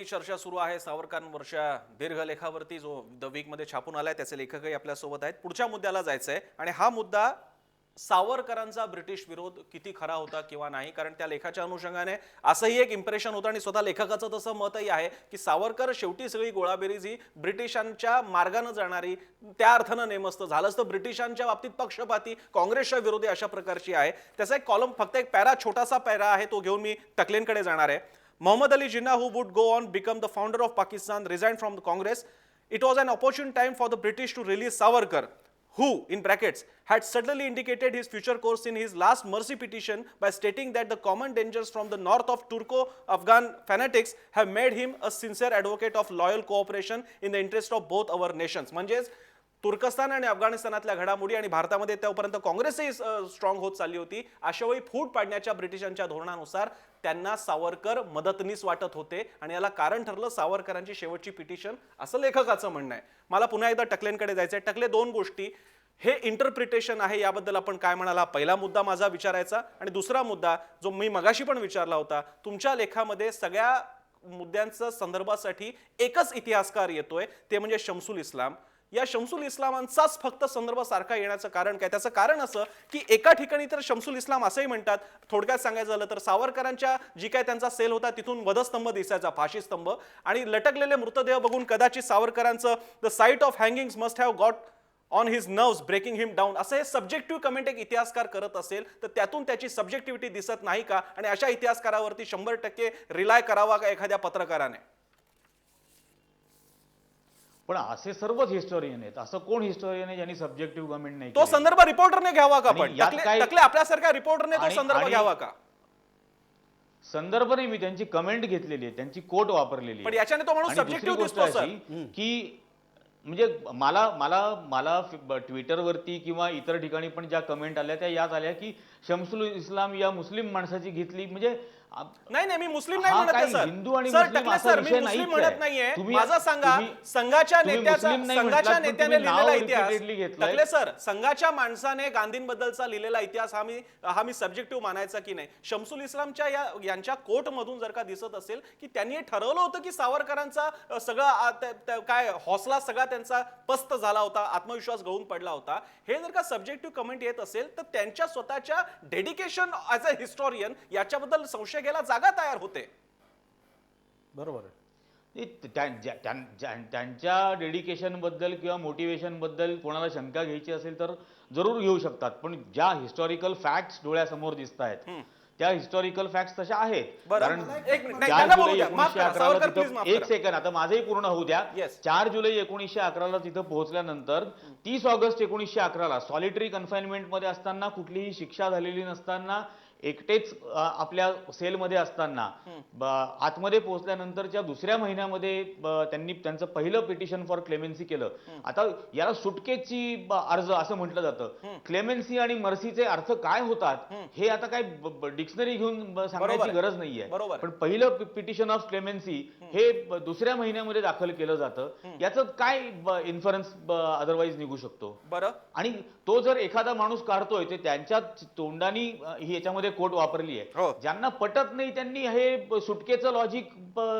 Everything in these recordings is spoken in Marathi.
चर्चा सुरू आहे सावरकरांवरच्या दीर्घ लेखावरती जो द वीक मध्ये छापून आलाय त्याचे लेखकही आपल्या सोबत आहेत। पुढच्या मुद्द्याला जायचंय आणि हा मुद्दा सावरकरांचा ब्रिटिश विरोध किती खरा होता किंवा नाही, कारण त्या लेखाच्या अनुषंगाने असंही एक इम्प्रेशन होतं आणि स्वतः लेखकाचं तसं मतही आहे की सावरकर शेवटी सगळी गोळाबेरीज ही ब्रिटिशांच्या मार्गाने जाणारी, त्या अर्थानं नेमस्त झालं असतं ब्रिटिशांच्या बाबतीत पक्षपाती, काँग्रेसच्या विरोधी अशा प्रकारची आहे। त्याचा एक कॉलम, फक्त एक पॅरा, छोटासा पॅरा आहे, तो घेऊन मी टकलेंकडे जाणार आहे। Muhammad Ali Jinnah, who would go on become the founder of Pakistan, resigned from the Congress. It was an opportune time for the British to release Savarkar, who, in brackets, had suddenly indicated his future course in his last mercy petition by stating that the common dangers from the north of Turco-Afghan fanatics have made him a sincere advocate of loyal cooperation in the interest of both our nations. म्हणजेच तुर्कस्तान आणि अफगाणिस्तानातल्या घडामोडी आणि भारतामध्ये त्यापर्यंत काँग्रेसही स्ट्रॉंग होत चालली होती, अशा वेळी फूट पाडण्याच्या ब्रिटिशांच्या धोरणानुसार त्यांना सावरकर मदतनीस वाटत होते आणि याला कारण ठरलं सावरकरांची शेवटची पिटिशन, असं लेखकाचं म्हणणं आहे। मला पुन्हा एकदा टकलेंकडे जायचंय। टकले, दोन गोष्टी, हे इंटरप्रिटेशन आहे याबद्दल आपण काय म्हणाला, पहिला मुद्दा माझा विचारायचा, आणि दुसरा मुद्दा जो मी मगाशी पण विचारला होता, तुमच्या लेखामध्ये सगळ्या मुद्द्यांच्या संदर्भासाठी एकच इतिहासकार येतोय, ते म्हणजे शमसुल इस्लाम। या शमसुल इस्लामांचाच फक्त संदर्भ सारखा येण्याचं कारण काय? त्याचं कारण असं की एका ठिकाणी तर शमसुल इस्लाम असंही म्हणतात, थोडक्यात सांगायचं झालं तर सावरकरांच्या जी काय त्यांचा सेल होता तिथून वधस्तंभ दिसायचा, फाशी स्तंभ, आणि लटकलेले मृतदेह बघून कदाचित सावरकरांचं the sight of hangings must have got on his nerves breaking him down, असं हे सब्जेक्टिव्ह कमेंट एक इतिहासकार करत असेल तर त्यातून त्याची सब्जेक्टिव्हिटी दिसत नाही का? आणि अशा इतिहासकारावरती 100% रिलाय करावा का एखाद्या पत्रकाराने? पण असे सर्वच हिस्टोरियन आहेत, असं कोण हिस्टोरियन आहे ज्यांनी सब्जेक्टिव्ह कमेंट नाही तो संदर्भ रिपोर्टरने घ्यावा का? पण आणि टकले आपल्यासारख्या रिपोर्टरने तो संदर्भ घ्यावा का? संदर्भ नाही, मी त्यांची कमेंट घेतलेली आहे, त्यांची कोट वापरलेली आहे, पण याच्याने तो माणूस सब्जेक्टिव्ह दिसतो सर की म्हणजे मला मला मला ट्विटरवरती किंवा इतर ठिकाणी पण ज्या कमेंट आल्या त्या याच आल्या की शमसुल इस्लाम या मुस्लिम माणसाची घेतली, म्हणजे नाही नाही, मी मुस्लिम नाही म्हणत आहे सर। हिंदू आणि सर, मुस्लिम टकले असा सर, विषय मी मुस्लिम नाहीच म्हणत नाहीये, माझा सांगा संघाच्या नेत्याने लिहिलेला इतिहास, टकले सर, संघाच्या माणसाने गांधींबद्दलचा लिहिलेला इतिहास हा मी सब्जेक्टिव्ह मानायचा की नाही? शमसुल इस्लामच्या यांच्या कोट मधून जर का दिसत असेल की त्यांनी ठरवलं होतं की सावरकरांचा सगळा काय हौसला सगळा त्यांचा पस्त झाला होता, आत्मविश्वास गळून पडला होता, हे जर का सब्जेक्टिव्ह कमेंट येत असेल तर त्यांच्या स्वतःच्या डेडिकेशन ॲज अ हिस्टोरियन याच्याबद्दल संशय घ्यायला जागा तयार होते। बरोबर आहे, त्यांच्या डेडिकेशन बद्दल किंवा मोटिवेशन बद्दल कोणाला शंका घ्यायची असेल तर जरूर घेऊ शकतात, पण ज्या हिस्टॉरिकल फॅक्ट्स डोळ्यासमोर दिसत आहेत त्या हिस्टॉरिकल फॅक्ट्स तशा आहेत। कारण 4 जुलै 1911 एक सेकंड, आता माझंही पूर्ण होऊ द्या। 4 जुलै 1911 तिथं पोहोचल्यानंतर 30 ऑगस्ट 1911 सॉलिटरी कन्फाइनमेंट मध्ये असताना, कुठलीही शिक्षा झालेली नसताना, एकटेच आपल्या सेलमध्ये असताना आतमध्ये पोहोचल्यानंतरच्या दुसऱ्या महिन्यामध्ये त्यांनी त्यांचं पहिलं पिटिशन फॉर क्लेमेन्सी केलं। आता याला सुटकेची अर्ज असं म्हटलं जातं। क्लेमेन्सी आणि मर्सीचे अर्थ काय होतात हे आता काय डिक्शनरी घेऊन सांगण्याची गरज नाहीये, पण पहिलं पिटिशन ऑफ क्लेमेन्सी हे दुसऱ्या महिन्यामध्ये दाखल केलं जातं। याचं काय इन्फरन्स अदरवाईज निघू शकतो? बरं, आणि तो जर एखादा माणूस काढतोय ते त्यांच्या तोंडानी ही याच्यामध्ये कोट वापरली आहे, ज्यांना पटत नाही त्यांनी हे सुटकेचं लॉजिक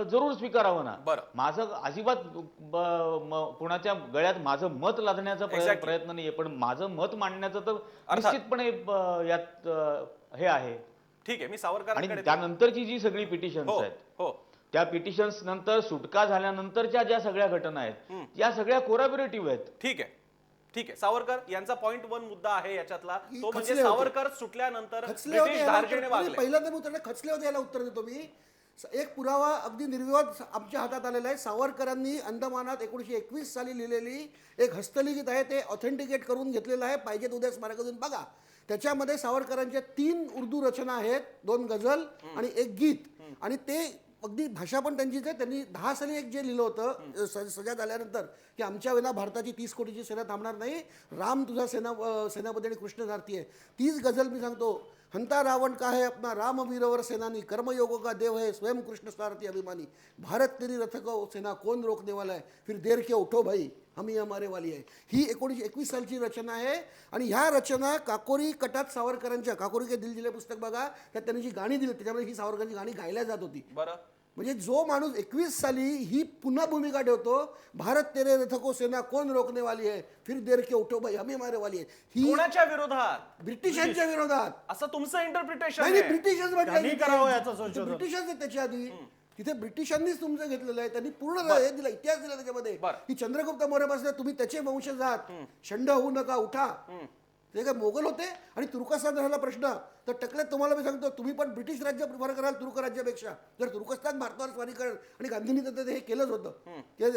जरूर स्वीकारावं ना। माझं अजिबात कोणाच्या गळ्यात माझं मत लादण्याचा प्रयत्न नाहीये, पण माझं मत मांडण्याचं तर निश्चितपणे यात हे आहे। ठीक आहे, मी सावरकरांकडे, त्यानंतरची जी सगळी पिटिशन्स आहेत त्या पिटिशन्स नंतर सुटका झाल्यानंतरच्या ज्या सगळ्या घटना आहेत या सगळ्या कोलॅबोरेटिव्ह आहेत। ठीक आहे, ठीक आहे, सावरकर यांचा पॉइंट 1 मुद्दा आहे याच्यातला, तो म्हणजे सावरकर सुटल्यानंतर ब्रिटिश धार्जिणे वागले। पहिल्यांदा मी उत्तर खचले होते याला उत्तर देतो मी। एक पुरावा अगदी निर्विवाद आमच्या हातात आलेला आहे। सावरकरांनी अंदमानात 1921 साली लिहिलेली एक हस्तलिखित आहे, ते ऑथेंटिकेट करून घेतलेलं आहे, पाहिजे उद्या स्मारकातून बघा। त्याच्यामध्ये सावरकरांच्या 3 उर्दू रचना आहेत, 2 गझल आणि 1 गीत, आणि ते अगदी भाषा पण त्यांचीच आहे। त्यांनी 10 साली एक जे लिहिलं होतं सजा झाल्यानंतर की आमच्या विना भारताची 30 कोटीची सेना थांबणार नाही, राम तुझा सेनापती आणि कृष्ण सारथी आहे। तीच गझल मी सांगतो, हंता रावण का है अपना राम वीरवर सेनानी, कर्मयोगों का देव है स्वयं कृष्ण सारथी अभिमानी, भारत तेरी रथ को सेना कौन रोकने वाला है, फिर देर के उठो भाई हम ही हमारे वाली आहे। ही 1921 सालची रचना आहे आणि ह्या रचना काकोरी कटात सावरकरांच्या काकोरी के दिल जिले पुस्तक बघा, त्यात त्यांनी जी गाणी दिली त्याच्यामध्ये ही सावरकरांची गाणी गायल्या जात होती। बरं, म्हणजे जो माणूस 21 साली ही पुन्हा भूमिका ठेवतो, भारत तेरे रथ को सेना कौन रोकने वाली है, फिर देर के उठो भाई हमें मारे वाली है, ही कोणाच्या विरोधात ब्रिटिशांच्या विरोधात. असं तुमचं इंटरप्रिटेशन नाही आहे. ब्रिटिशच त्यांनी करावं याचं संशोधन. ब्रिटिशच आहेत त्याच्या आधी. तिथे ब्रिटिशांनीच तुमचं घेतलेलं आहे, त्यांनी पूर्ण हे दिला, इतिहास दिला त्याच्यामध्ये बरं. की चंद्रगुप्त मौर्यापासून तुम्ही त्याचे वंशज आहात, शंड होऊ नका, उठा. ते काय मोगल होते आणि तुर्कस्तान झाला प्रश्न, तर टकल्यात तुम्हाला मी सांगतो, तुम्ही पण ब्रिटिश राज्य प्रिफर कराल तुर्क राज्यापेक्षा. जर तुर्कस्तान भारतावर स्वारी करेल, आणि गांधींनी तर हे केलंच होतं, ते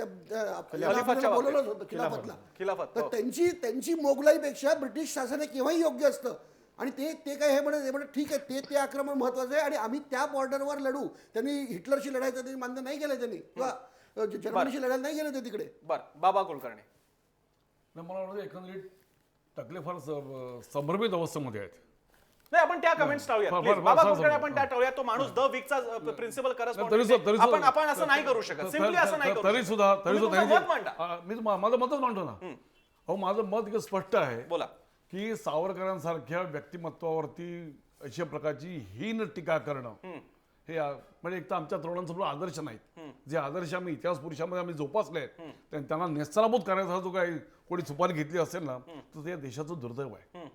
खिलाफतच्या बोलवलंच होतं खिलाफतला. खिलाफत, तर हो. त्यांची मोगलाईपेक्षा ब्रिटिश शासन हे केव्हाही योग्य असतं. आणि ते काय हे म्हणत ठीक आहे, ते आक्रमण महत्वाचं आहे आणि आम्ही त्या बॉर्डरवर लढू. त्यांनी हिटलरशी लढायचं त्यांनी मान्य नाही केलं, त्यांनी किंवा जर्मनीशी लढायला नाही गेले ते तिकडे. बरं बाबा कुलकर्णी. मला वाटतं एकंदरीत टकले फार संभ्रमित अवस्थेमध्ये आहेत. नाही आपण त्या कमेंट्स टाळूयात फार- please. फार- बाबा फार- कुलकर्णी फार- आपण त्या टाळूयात. तो माणूस द वीकचा प्रिन्सिपल आपण असं नाही करू शकत. सिम्पली असं नाही करू तरी शकत. सुद्धा तुम्ही तुमचं मत मांडा. मी माझं मतच मांडतो ना. अहो माझं मत इतकं स्पष्ट आहे बोला. की सावरकरांसारख्या व्यक्तिमत्वावरती अशा प्रकारची हीन टीका करणं हे म्हणजे एक तर आमच्या तरुणांसमोर आदर्श नाहीत. जे आदर्श आम्ही इतिहास पुरुषामध्ये आम्ही जोपासले आहेत, त्यांना नेस्तनाबूत करायचा जो काही कोणी सुपारी घेतली असेल ना, तर ते देशाचं दुर्दैव आहे.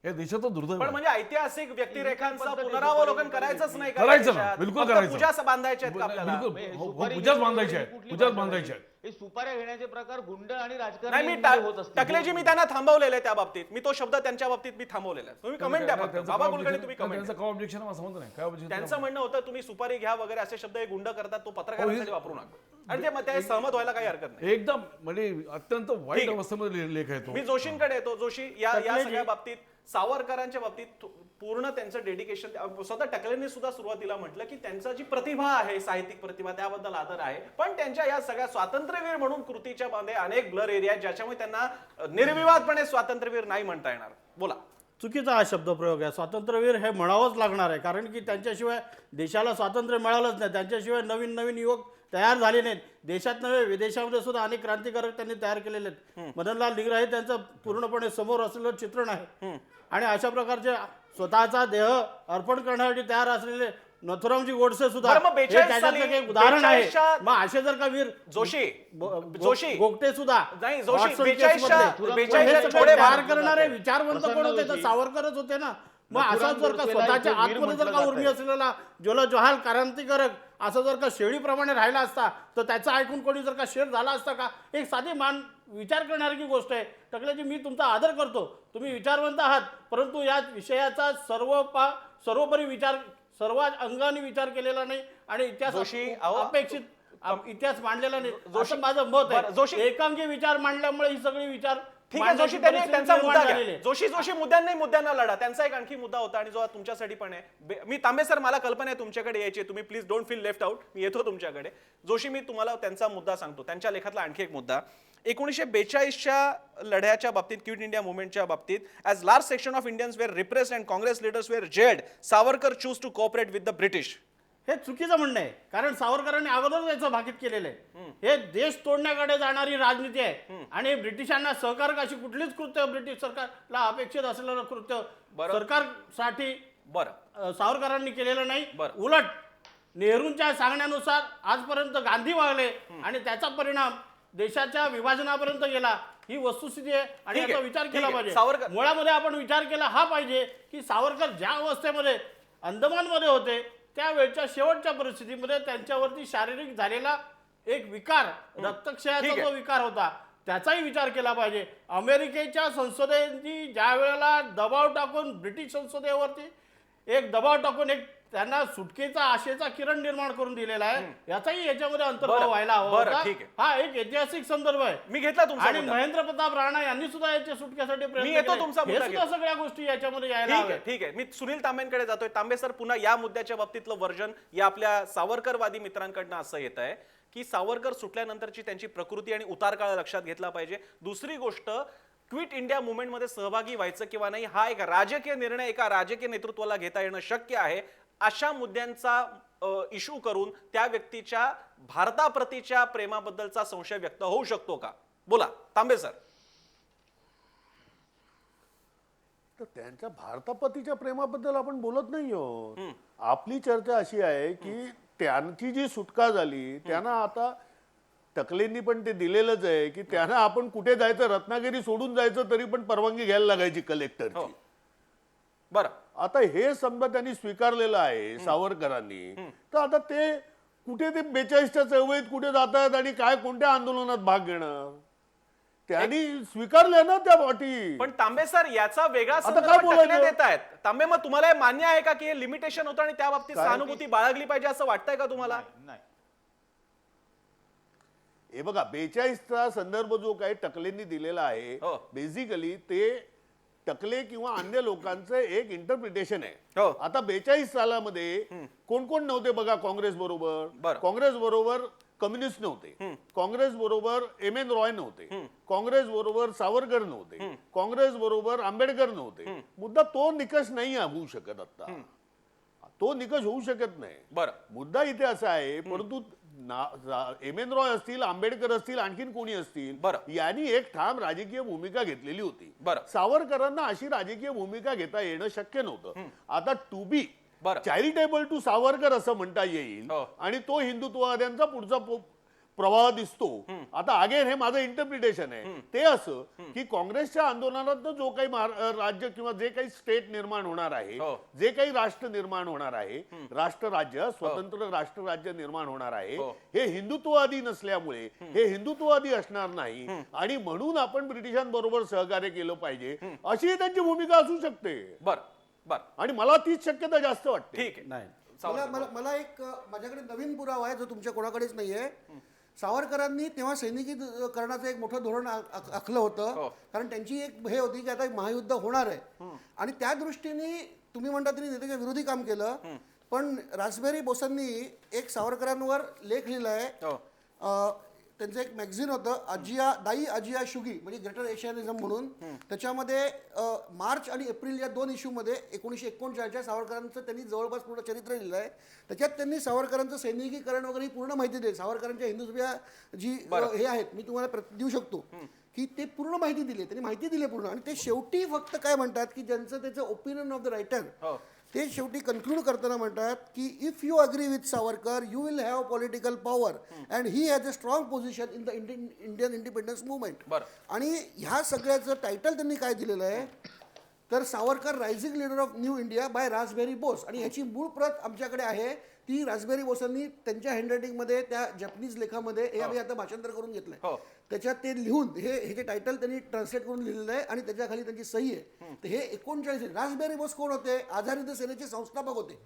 या देशाचं दुर्दैव पण आहे. म्हणजे ऐतिहासिक व्यक्तिरेखांचं पुनरावलोकन करायचंच नाही का करायचं ना, देशात? बिलकुल फक्त करायचं. पूजा बांधायच्या आहेत का आपल्याला? बिलकुल. हो, सुपारी पूजाच घेण्याची बांधायची आहे, कुठली पूजाच भाषा बांधायची नाही. आहे. हे सुपाऱ्या घेण्याचे प्रकार गुंड आणि नाही मी राजकारणी होत असतील. टाकलेजी मी त्यांना थांबवलेलं आहे त्या बाबतीत. मी तो शब्द त्यांच्या बाबतीत मी थांबवलेला आहे. तुम्ही कमेंट द्या फक्त. बाबा कुलकर्णी तुम्ही कमेंट त्यांचं काय ऑब्जेक्शन मला समजत नाही. काय objection? त्यांचं म्हणणं होतं तुम्ही सुपारी घ्या वगैरे असे शब्द हे गुंड करतात, तो पत्रकारांसाठी वापरू नका. आणि ते सहमत व्हायला काही हरकत नाही. एकदम म्हणजे अत्यंत वाईट ठीक. अवस्थेमध्ये लेख आहे तो. मी जोशींकडे येतो. जोशी या सगळ्या बाबतीत सावरकरांच्या बाबतीत पूर्ण त्यांचं डेडिकेशन स्वतः टकलेंनी सुद्धा सुरुवातीला म्हटलं की त्यांचा जी प्रतिभा आहे, साहित्यिक प्रतिभा, त्याबद्दल आदर आहे. पण त्यांच्या या सगळ्या स्वातंत्र्यवीर म्हणून कृतीच्या मध्ये अनेक ब्लर एरिया आहेत, ज्याच्यामुळे त्यांना निर्विवादपणे स्वातंत्र्यवीर नाही म्हणता येणार. बोला. चुकीचा हा शब्दप्रयोग आहे. स्वातंत्र्यवीर हे म्हणावंच लागणार आहे, कारण की त्यांच्याशिवाय देशाला स्वातंत्र्य मिळालंच नाही. त्यांच्याशिवाय नवीन नवीन युवक तयार झाले नाहीत. देशात नव्हे विदेशामध्ये सुद्धा अनेक क्रांतिकारक त्यांनी तयार केलेले आहेत. मदनलाल धिंगरा हे त्यांचं पूर्णपणे समोर असलेलं चित्रण आहे. आणि अशा प्रकारचे स्वतःचा देह अर्पण करण्यासाठी तयार असलेले नथुरामजी गोडसे सुद्धा बरं, मग हे 42 त्याच्यातलं साली- एक उदाहरण आहे. 42 मग असे जर का वीर जोशी गोगटे सुद्धा नाही, जोशी, वॉटसन 42 केसमधले, 42 हे सगळे थोडे तयार भाग करणारे विचारवंत कोण होते? तर जोशी. सावरकरच होते ना. मग नथुराम असाच जर का गोडसेला स्वतःच्या इथे वीर आतमध्ये जर का म्हटलं उर्मी जातंय. असलेला जोला जहाल क्रांतिकारक असं जर का शेळीप्रमाणे राहिला असता, तर त्याचं ऐकून कोणी जर का शेर झाला असता का? एक साधी विचार करणारी गोष्ट आहे. टकलेजी मी तुमचा आदर करतो, तुम्ही विचारवंत आहात, परंतु या विषयाचा सर्वोपरी विचार सर्व अंगाने विचार केलेला नाही आणि इतिहास जोशी, अहो, अपेक्षित इतिहास मांडलेला नाही. असं माझं मत बरं, आहे. जोशी- एकांगी विचार मांडल्यामुळे ही सगळी विचार ठीक आहे. जोशी त्यांनी मांडण्याची त्यांचा परिस्थिती मुद्दा निर्माण घ्या. झालेली आहे. जोशी मुद्द्यांना लढा. त्यांचा एक आणखी मुद्दा होता आणि जो तुमच्यासाठी पण आहे. मी तांबे सर, मला कल्पना आहे तुमच्याकडे यायची. तुम्ही please don't feel left out. मी येतो तुमच्याकडे. जोशी, मी तुम्हाला त्यांचा मुद्दा सांगतो. त्यांच्या लेखातला आणखी एक मुद्दा 1942च्या लढ्याच्या बाबतीत, क्विट इंडिया मुवमेंटच्या बाबतीत, as large section of Indians were repressed and Congress leaders were jailed, Savarkar choose to cooperate with the British. हे चुकीचं म्हणणं आहे, कारण सावरकरांनी अगोदर याचं भाकीत केलेलं आहे. हे देश तोडण्याकडे जाणारी राजनीती आहे आणि ब्रिटिशांना सहकार अशी कुठलीच कृत्य ब्रिटिश सरकारला अपेक्षित असलेलं कृत्य सरकारसाठी सावरकरांनी केलेलं नाही. उलट नेहरूंच्या सांगण्यानुसार आजपर्यंत गांधी वागले आणि त्याचा परिणाम देशाच्या विभाजनापर्यंत गेला. ही वस्तुस्थिती आहे आणि याचा विचार केला पाहिजे. मुळामध्ये आपण विचार केला हा पाहिजे की सावरकर ज्या अवस्थेमध्ये अंदमानमध्ये होते, त्यावेळच्या शेवटच्या परिस्थितीमध्ये त्यांच्यावरती शारीरिक झालेला एक विकार, रक्तक्षयाचा जो विकार होता, त्याचाही विचार केला पाहिजे. अमेरिकेच्या संसदेने ज्या वेळेला दबाव टाकून ब्रिटिश संसदेवरती एक दबाव टाकून एक त्यांना सुटकेचा आशेचा किरण निर्माण करून दिलेला आहे, याचाही याच्यामध्ये अंतर्भाव व्हायला हवा होता. हा एक ऐतिहासिक संदर्भ आहे. मी घेतला तुमचा आणि महेंद्र प्रताप राणा यांनी सुद्धा याच्या सुटकेसाठी प्रयत्न केले. हे सुद्धा सगळ्या गोष्टी याच्यामध्ये यायला हव्या. ठीक आहे. मी सुनील तांबेंकडे जातोय. तांबे सर, पुन्हा या मुद्द्याच्या बाबतीतलं वर्जन या आपल्या सावरकरवादी मित्रांकडनं असं येत आहे की सावरकर सुटल्यानंतरची त्यांची प्रकृती आणि उतार काळ लक्षात घेतला पाहिजे. दुसरी गोष्ट, क्विट इंडिया मुवमेंटमध्ये सहभागी व्हायचं किंवा नाही हा एक राजकीय निर्णय एका राजकीय नेतृत्वाला घेता येणं शक्य आहे. अशा मुद्द्यांचा इश्यू करून त्या व्यक्तीच्या भारताप्रतीच्या प्रेमाबद्दलचा संशय व्यक्त होऊ शकतो का? बोला तांबे सर. तर त्यांच्या भारतापतीच्या प्रेमाबद्दल आपण बोलत नाही आहोत. आपली चर्चा अशी आहे की त्यांची जी सुटका झाली त्यांना आता टकलेंनी पण ते दिलेलंच आहे की त्यांना आपण कुठे जायचं, रत्नागिरी सोडून जायचं तरी पण परवानगी घ्यायला लागायची कलेक्टरची. बरं आता हे समजा त्यांनी स्वीकारलेलं आहे सावरकरांनी, तर आता ते कुठे ते 42च्या चळवळीत कुठे जात आहेत आणि काय कोणत्या आंदोलनात भाग घेणार, त्यांनी स्वीकारले ना त्या अटी. पण तांबे सर याचा वेगळा आता संदर्भ काय टकले बोलायचं? देत आहेत. तांबे मग तुम्हाला हे मान्य आहे का की हे लिमिटेशन होतं आणि त्या बाबतीत सहानुभूती बाळगली पाहिजे असं वाटतंय का तुम्हाला? नाही. हे बघा 42चा संदर्भ जो काही टकलेंनी दिलेला आहे हो. बेसिकली ते टकले किंवा अन्य लोकांचं एक इंटरप्रिटेशन आहे. हो. आता 42 सालामध्ये कोण कोण नव्हते बघा काँग्रेस बरोबर. बरं. काँग्रेस बरोबर कम्युनिस्ट नव्हते, काँग्रेस बरोबर M.N. रॉय नव्हते, काँग्रेस बरोबर सावरकर नव्हते, काँग्रेस बरोबर आंबेडकर नव्हते. मुद्दा तो निकष नाही होऊ शकत. आता तो निकष होऊ शकत नाही. बरं मुद्दा इथे असा आहे, परंतु M.N. रॉय असतील, आंबेडकर असतील, आणखीन कोणी असतील, बरं. यांनी एक ठाम राजकीय भूमिका घेतलेली होती. बरं. सावरकरांना अशी राजकीय भूमिका घेता येणं शक्य नव्हतं. आता टू बी बरं. चॅरिटेबल टू सावरकर असं म्हणता येईल हो. आणि तो हिंदुत्ववाद्यांचा पुढचा प्रवाह दिसतो. आता अगेन हे माझं इंटरप्रिटेशन आहे, ते असं की काँग्रेसच्या आंदोलनात जो काही राज्य किंवा जे काही स्टेट निर्माण होणार आहे, हो. जे काही राष्ट्र निर्माण होणार आहे, राष्ट्रराज्य स्वतंत्र राष्ट्रराज्य निर्माण होणार आहे, हो. हे हिंदुत्ववादी नसल्यामुळे हे हिंदुत्ववादी असणार नाही आणि म्हणून आपण ब्रिटिशांबरोबर सहकार्य केलं पाहिजे अशी त्यांची भूमिका असू शकते. बरं बरं आणि मला तीच शक्यता जास्त वाटते. ठीक आहे. नाही मला एक माझ्याकडे नवीन पुरावा आहे जो तुमच्या कोणाकडेच नाहीये. सावरकरांनी तेव्हा सैनिकीकरणाचं एक मोठं धोरण आखलं होतं, हो. कारण त्यांची एक हे होती की आता एक महायुद्ध होणार आहे आणि त्या दृष्टीने तुम्ही म्हणता त्यांनी नेत्याच्या विरोधी काम केलं. पण रासबेरी बोसांनी एक सावरकरांवर लेख लिहिलाय. त्यांचं एक मॅगझिन होतं दाई अजिया शुगी, म्हणजे ग्रेटर एशियानिझम म्हणून. त्याच्यामध्ये मार्च आणि एप्रिल या 2 इश्यूमध्ये 1939च्या सावरकरांचं त्यांनी जवळपास पूर्ण चरित्र लिहिलं आहे. त्याच्यात त्यांनी सावरकरांचं सैनिकीकरण वगैरे ही पूर्ण माहिती दिली. सावरकरांच्या हिंदुत्व जी हे आहेत, मी तुम्हाला देऊ शकतो की ते पूर्ण माहिती दिली. त्यांनी माहिती दिली पूर्ण. आणि ते शेवटी फक्त काय म्हणतात की ज्यांचं त्याचं ओपिनियन ऑफ द रायटर, ते शेवटी कन्क्लूड करताना म्हणतात की if you agree with Savarkar you will have political power and he has a strong position in the Indian independence movement. आणि ह्या सगळ्याचं टायटल त्यांनी काय दिलेलं आहे तर Savarkar rising leader of new India by Raspberry Bose. आणि ह्याची मूळ प्रत आमच्याकडे आहे. ती रासबेरी बोसांनी त्यांच्या हँडरायटिंगमध्ये त्या जपनीज लेखामध्ये हे आम्ही आता भाषांतर करून घेतलंय. त्याच्यात ते लिहून हे जे टायटल त्यांनी ट्रान्सलेट करून लिहिलेलं आहे आणि त्याच्या खाली त्यांची सही आहे. तर हे 39 रासबेरी बोस कोण होते? आझाद हिंद सेनेचे संस्थापक होते.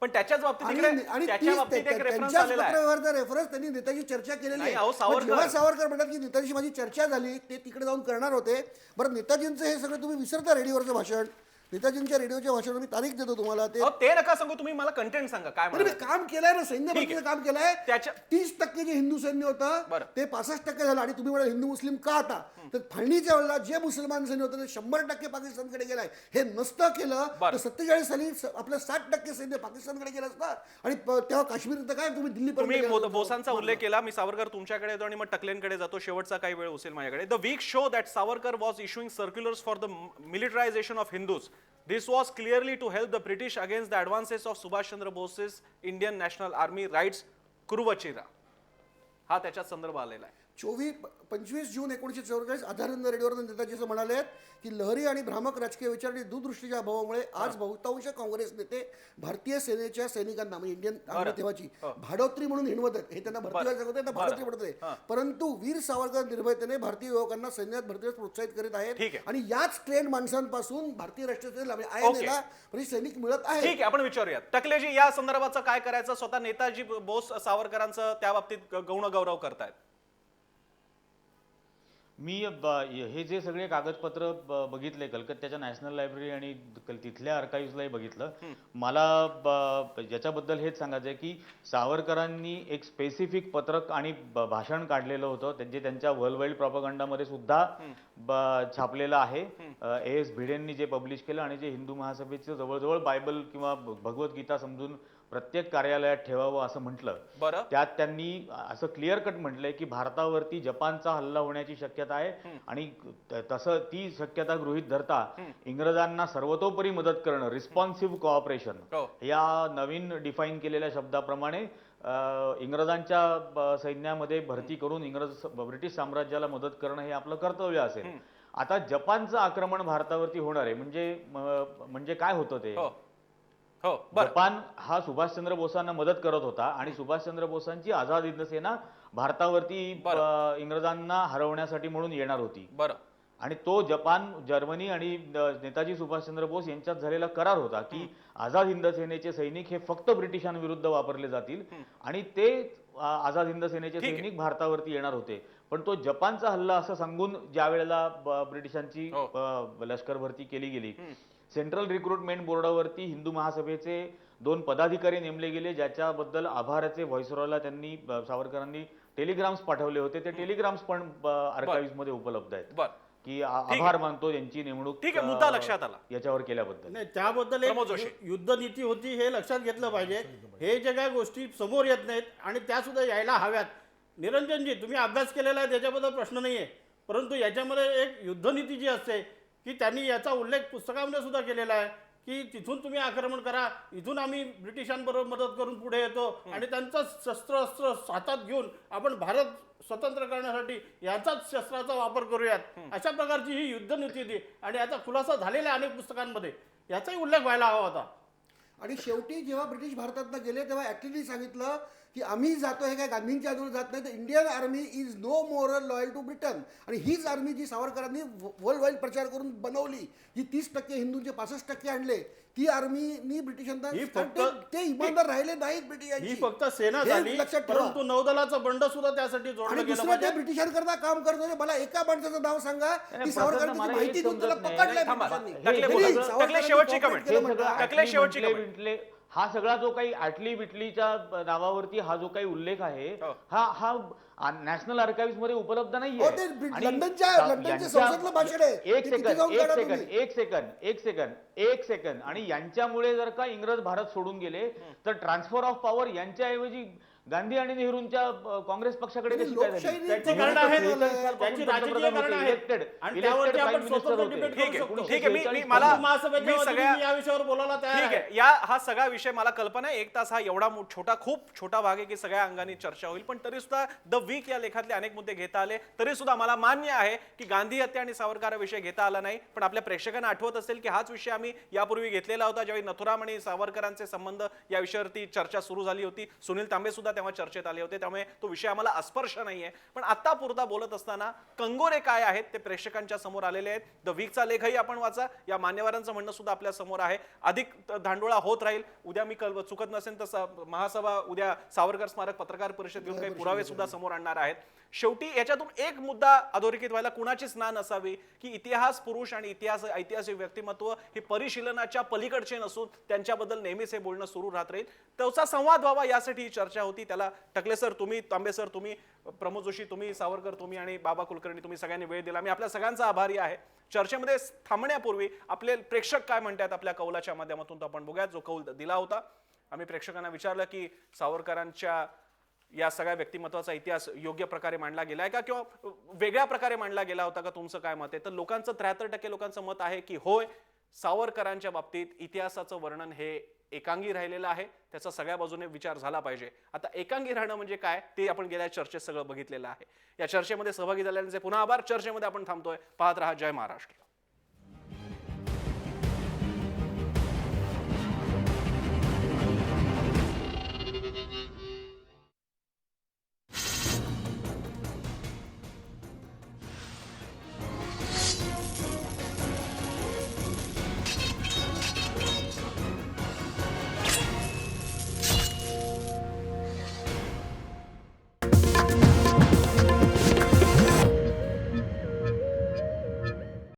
पण त्याच्याच बाबतीत आणि त्याच्या बाबतीत एक रेफरन्स त्यांच्याच आलेला आहे. पत्रव्यवहाराचा रेफरन्स त्यांनी नेताजी चर्चा केलेली नाही, आहे. अहो, सावरकर. जेव्हा सावरकर म्हणतात की नेताजी माझी चर्चा झाली, ते तिकडे जाऊन करणार होते. बरं, नेताजींचं हे सगळं तुम्ही विसरता रेडिओवरचं भाषण. नेताजींच्या रेडिओच्या भाषणावर मी तारीख देतो तुम्हाला. ते नका सांगू, तुम्ही मला कंटेंट सांगा काय मी म्हणतात. काम केलंय ना, सैन्य भरतीचं काम केलंय. त्याच्या 30% जे हिंदू सैन्य होतं ते 65% झालं. आणि तुम्ही म्हणा हिंदू मुस्लिम का आता, तर फाळणीच्या वेळेला जे मुसलमान सैन्य होतं ते 100% पाकिस्तानकडे गेलाय. हे नसतं केलं तर 47 साली आपलं 60% सैन्य पाकिस्तानकडे गेलं असतं. आणि तेव्हा काश्मीर तर काय तुम्ही दिल्ली तुम्ही बोसांचा उल्लेख केला. मी सावरकर तुमच्याकडे येतो आणि मग टकलेंकडे जातो. शेवटचा काही वेळ उचलेल माझ्याकडे. The Week show that Savarkar was issuing circulars for the militarisation of Hindus. This was clearly to help the British against the advances of Subhash Chandra Bose's Indian National Army Rights Kuruvachira. हा त्याच्यात संदर्भ आलेला आहे. 25 जून 1944 आझाद हिंद रेडिओवर नेताजी असं म्हणाले की लहरी आणि भ्रामक राजकीय विचार आणि दूरदृष्टीच्या अभावामुळे आज बहुतांश काँग्रेस नेते भारतीय सेनेच्या सैनिकांना म्हणजे इंडियन आर्मी तेव्हाची भाडोत्री म्हणून हिणवत आहेत. हे त्यांना भरतीवर सांगत आहेत, भाडोत्री म्हणत आहे. परंतु वीर सावरकर निर्भयतेने भारतीय युवकांना सैन्यात भरतीवर प्रोत्साहित करीत आहेत. आणि याच ट्रेंड माणसांपासून भारतीय राष्ट्रीय सेनेला म्हणजे सैनिक मिळत आहे. ठीक आहे, आपण विचारूयात. टकलेजी या संदर्भाचं काय करायचं? स्वतः नेताजी बोस सावरकरांचं त्या बाबतीत गौण गौरव करतायत. मी हे जे सगळे कागदपत्र बघितले, कलकत्त्याच्या नॅशनल लायब्ररी आणि तिथल्या आर्काईव्हजलाही बघितलं. मला याच्याबद्दल हेच सांगायचं आहे की सावरकरांनी एक स्पेसिफिक पत्रक आणि भाषण काढलेलं होतं, जे त्यांच्या वर्ल्ड वाईड प्रॉपगंडामध्ये सुद्धा छापलेलं आहे. A.S. भिडेंनी जे पब्लिश केलं आणि जे हिंदू महासभेचं जवळजवळ बायबल किंवा भगवद्गीता समजून प्रत्येक कार्यालयात ठेवावं असं म्हटलं. त्यात त्यांनी असं क्लिअर कट म्हटलंय की भारतावरती जपानचा हल्ला होण्याची शक्यता आहे आणि तसं ती शक्यता गृहीत धरता इंग्रजांना सर्वतोपरी मदत करणं, रिस्पॉन्सिव्ह कोऑपरेशन या नवीन डिफाईन केलेल्या शब्दाप्रमाणे इंग्रजांच्या सैन्यामध्ये भरती करून ब्रिटिश साम्राज्याला मदत करणं हे आपलं कर्तव्य असेल. आता जपानचं आक्रमण भारतावरती होणार आहे म्हणजे काय होतं ते? हो हो बरं जपान हा सुभाषचंद्र बोसांना मदत करत होता आणि सुभाषचंद्र बोसांची आझाद हिंद सेना भारतावरती इंग्रजांना हरवण्यासाठी म्हणून येणार होती. बरं आणि तो जपान, जर्मनी आणि नेताजी सुभाषचंद्र बोस यांच्यात झालेला करार होता की आझाद हिंद सेनेचे सैनिक हे फक्त ब्रिटिशांविरुद्ध वापरले जातील आणि ते आझाद हिंद सेनेचे सैनिक भारतावरती येणार होते. पण तो जपानचा हल्ला असं सांगून ज्या वेळेला ब्रिटिशांची लष्कर भरती केली गेली, सेंट्रल रिक्रुटमेंट बोर्डावरती हिंदू महासभेचे 2 पदाधिकारी नेमले गेले, ज्याच्याबद्दल आभाराचे व्हॉइसरॉयला त्यांनी सावरकरांनी टेलिग्राम्स पाठवले होते. ते टेलिग्राम्स पण आर्काइव्ह मध्ये उपलब्ध आहेत बरं की आभार मानतो यांची नेमणूक ठीक आहे, मुद्दा लक्षात आला. याच्यावर केल्याबद्दल. नाही, त्याबद्दल प्रमोद जोशी. एक युद्धनीती होती हे लक्षात घेतलं पाहिजे. हे जे काही गोष्टी समोर येत नाहीत आणि त्या सुद्धा यायला हव्यात. निरंजनजी, तुम्ही अभ्यास केलेला आहे त्याच्याबद्दल प्रश्न नाहीये, परंतु याच्यामध्ये एक युद्धनीती जी असते की त्यांनी याचा उल्लेख पुस्तकामध्ये सुद्धा केलेला आहे की तिथून तुम्ही आक्रमण करा, इथून आम्ही ब्रिटिशांबरोबर मदत करून पुढे येतो आणि त्यांचं शस्त्र हातात घेऊन आपण भारत स्वतंत्र करण्यासाठी याचाच शस्त्राचा वापर करूयात, अशा प्रकारची ही युद्धनीती होती आणि याचा खुलासा झालेला आहे अनेक पुस्तकांमध्ये. याचाही उल्लेख व्हायला हवा होता. आणि शेवटी जेव्हा ब्रिटिश भारतातनं गेले तेव्हा ॲटलीने सांगितलं की आम्ही जातो, हे काय गांधींच्या आंदोलन जात नाही, तर Indian army is no more loyal to Britain. आणि हीच आर्मी जी सावरकरांनी वर्ल्ड वाईड प्रचार करून बनवली, जी 30% हिंदूंचे 65% आणले, ती आर्मीनी ब्रिटिशांना ही फक्त- ते इमानदार राहिले नाहीत ही ब्रिटिशांची. फक्त सेना हे झाली, लक्षात ठेवा. परंतु नौदलाचं बंड सुद्धा त्यासाठी आणि जोडलं गेलं दुसरं पाहिजे. ते ब्रिटिशांकरता काम करत होते. मला एका माणसाचं नाव सांगा की प्रसन्न, सावरकरांची मला माहिती एक देऊन त्याला समजत नाही. पकडलंय थांबा. ब्रिटिशांनी. टाकले तरी बोला. सावरकरांनी टाकले शेवटची cooperate comment. केलं हे सगळं म्हणतात. टाकले शेवटची बिटले- comment. बिटले हा सगळा जो काही आटली बिटलीच्या नावावरती हा जो काही उल्लेख आहे हो. हा नॅशनल आर्काइव्ह मध्ये उपलब्ध नाहीये. हो, ते आणि लंडनच्या संसदलं भाषण आहे. एक ते तिथे सेकंद जाऊन एक काढा सेकंद तुम्ही. एक सेकंद आणि यांच्यामुळे जर का इंग्रज भारत सोडून गेले तर ट्रान्सफर ऑफ पॉवर यांच्याऐवजी गांधी आणि नेहरूंच्या काँग्रेस पक्षाकडे कशी काय झाली? लोकशाहीने त्याचे कारण आहेत, त्याची राजकीय कारण आहेत आणि त्यावरती आपण स्वतंत्र डिबेट ठीक करू आहे शकतो. ठीक आहे मी हिंदू मला महासभेच्या मी वतीने सगळ्या मी या विषयावर बोलायला तयार ठीक आहे. आहे हा सगळा विषय मला कल्पना आहे 1 तास हा एवढा खूप छोटा भाग आहे की सगळ्या अंगाने चर्चा होईल, पण तरी सुद्धा द वीक या लेखातले अनेक मुद्दे घेता आले. तरी सुद्धा मला मान्य आहे की गांधी हत्या आणि सावरकराविषयी घेता आला नाही, पण आपल्या प्रेक्षकांना आठवत असेल की हाच विषय आम्ही यापूर्वी घेतलेला होता ज्यावेळी नथुराम आणि सावरकरांचे संबंध या विषयावरती चर्चा सुरू झाली होती. सुनील तांबे सुद्धा तेव्हा चर्चेत आले होते, त्यामुळे तो विषय आम्हाला अस्पर्श नाहीये. पण आता पुरता बोलत असताना कंगोरे काय आहेत ते प्रेक्षकांच्या समोर आलेले आहेत. द वीकचा लेखही आपण वाचा. या मान्यवरांचं म्हणणं सुद्धा आपल्या समोर आहे. अधिक धांडोळा होत राहील. उद्या मी चुकत नसेल तर महासभा उद्या सावरकर स्मारक पत्रकार परिषद घेऊन काही पुरावे सुद्धा समोर आणणार आहेत. शेवटी याच्यातून एक मुद्दा अधोरेखित व्हायला कुणाचीच ना नसावी की इतिहास पुरुष आणि ऐतिहासिक व्यक्तिमत्व हे परिशीलनाच्या पलीकडचे नसून त्यांच्याबद्दल नेहमीच हे बोलणं सुरू राहत राहील. त्याचा संवाद व्हावा यासाठी ही चर्चा होती. त्याला टकले सर तुम्ही, तांबे सर तुम्ही, प्रमोद जोशी तुम्ही, सावरकर तुम्ही आणि बाबा कुलकर्णी तुम्ही सगळ्यांनी वेळ दिला. मी आपल्या सगळ्यांचा आभारी आहे. चर्चेमध्ये थांबण्यापूर्वी आपले प्रेक्षक काय म्हणतात आपल्या कौलाच्या माध्यमातून तो आपण बघूयात. जो कौल दिला होता आम्ही प्रेक्षकांना विचारलं की सावरकरांच्या या सगळ्या व्यक्तिमत्वाचा इतिहास योग्य प्रकारे मांडला गेलाय का किंवा वेगळ्या प्रकारे मांडला गेला होता का, तुमचं काय मत आहे? तर लोकांचं 73% लोकांचं मत आहे की होय, सावरकरांच्या बाबतीत इतिहासाचं वर्णन हे एकांगी राहिलेलं आहे. त्याचा सगळ्या बाजूने विचार झाला पाहिजे. आता एकांगी राहणं म्हणजे काय ते आपण गेल्या चर्चेत सगळं बघितलेलं आहे. या चर्चेमध्ये सहभागी झाल्याचे पुन्हा आभार. चर्चेमध्ये आपण थांबतोय. पाहत रहा जय महाराष्ट्र.